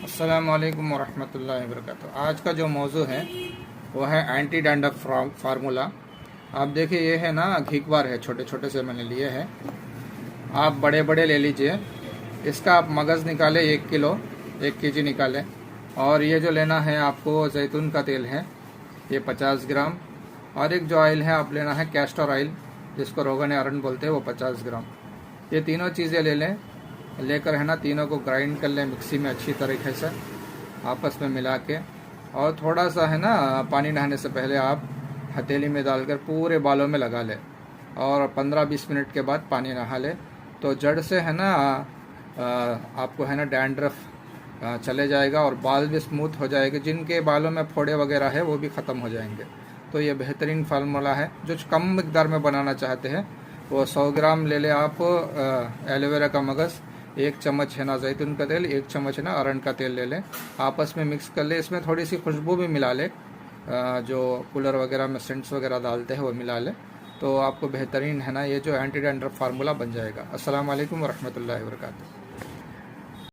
अस्सलाम वालेकुम वरहमतुल्लाहि वबरकातुहू। आज का जो मौजू है वो है एंटी डैंड्रफ फार्मूला। आप देखिए, ये है ना घीकवार है, छोटे छोटे से मैंने लिए हैं। आप बड़े बड़े ले लीजिए। इसका आप मगज़ निकाले 1 किलो, 1 kg निकाले। और ये जो लेना है आपको जैतून का तेल है, ये 50 ग्राम। और एक जो ऑयल है आप लेना है कैस्टर ऑयल, जिसको रोगन अरंड बोलते हैं, वो 50 ग्राम। ये तीनों चीज़ें ले लें। लेकर है ना तीनों को ग्राइंड कर लें मिक्सी में अच्छी तरीके से आपस में मिला के। और थोड़ा सा है ना पानी नहाने से पहले आप हथेली में डालकर पूरे बालों में लगा लें। और 15-20 मिनट के बाद पानी नहा लें तो जड़ से है ना आपको है ना डैंड्रफ चले जाएगा और बाल भी स्मूथ हो जाएंगे। जिनके बालों में फोड़े वगैरह है वो भी ख़त्म हो जाएंगे। तो ये बेहतरीन फार्मूला है। जो कम मिकदार में बनाना चाहते हैं वो 100 ग्राम ले लें आप एलोवेरा का मगज़, 1 चम्मच है ना जैतून का तेल, 1 चम्मच है ना अरंड का तेल ले लें। आपस में मिक्स कर लें। इसमें थोड़ी सी खुशबू भी मिला लें, जो कूलर वगैरह में सेंट्स वगैरह डालते हैं वो मिला लें। तो आपको बेहतरीन है ना ये जो एंटी डैंड्रफ फार्मूला बन जाएगा। अस्सलाम वालेकुम वरहमतुल्लाहि वबरकातुहू।